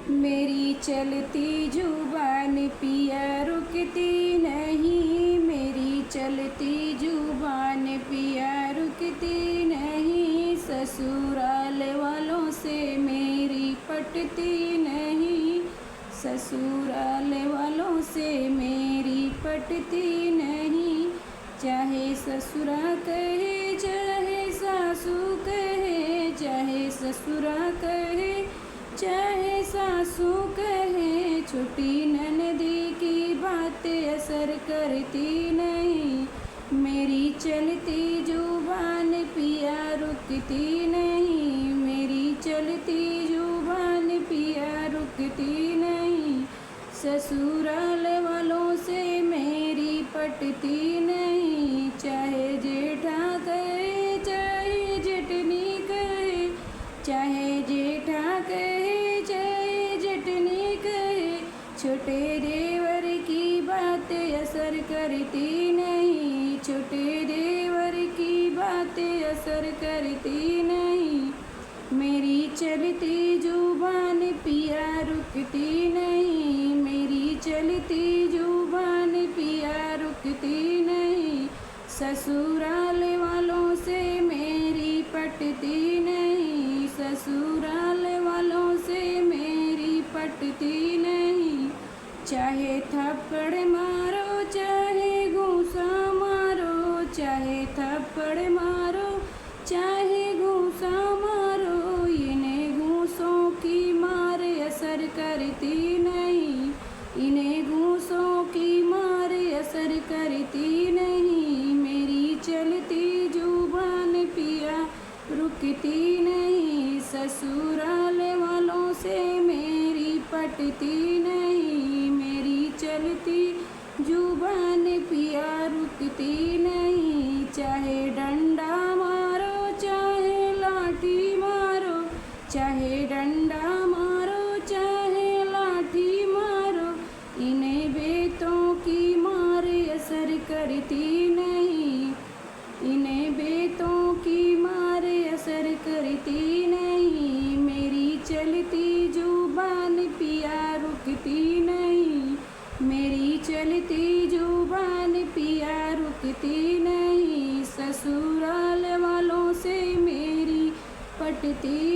मेरी चलती जुबान पिया रुकती नहीं, मेरी चलती जुबान पिया रुकती नहीं। ससुराल वालों से मेरी पटती नहीं, ससुराल वालों से मेरी पटती नहीं। चाहे ससुरा कहे चाहे सासू कहे, चाहे ससुरा कहे चाहे सासू कहे, छोटी ननदी की बातें असर करती नहीं। मेरी चलती जुबान पिया रुकती नहीं, मेरी चलती जुबान पिया रुकती नहीं। ससुराल वालों से मेरी पटती नहीं, चाहे जेठा कहे चाहे जेठनी कहे, चाहे जेठा कहे चाहे जेठनी कहे, छोटे देवर की बातें असर करती नहीं, छोटे देवर की बातें असर करती नहीं। मेरी चलती जुबान पिया रुकती नहीं, मेरी चलती जुबान पिया रुकती नहीं। ससुराल वालों से मेरी पटती नहीं, ससुराल वालों से मेरी पटती नहीं। चाहे थप्पड़ मारो चाहे घूंसा मारो, चाहे थप्पड़ मारो चाहे घूंसा मारो, इन्हें घूंसों की मार असर करती नहीं, इन्हें घूंसों की मार असर करती नहीं। मेरी चलती जुबान पिया रुकती नहीं, ससुराल वालों से मेरी पटती नहीं। मेरी चलती जुबान पिया रुकती नहीं। चाहे डंडा मारो चाहे लाठी मारो, चाहे डंडा मारो चाहे लाठी मारो, इन्हें बेतों की मार असर करती नहीं, इन्हें बेतों की मार असर करती नहीं। मेरी चलती जुबान पिया रुकती नहीं, मेरी चलती जुबान पिया रुकती नहीं। ससुराल वालों से मेरी पटती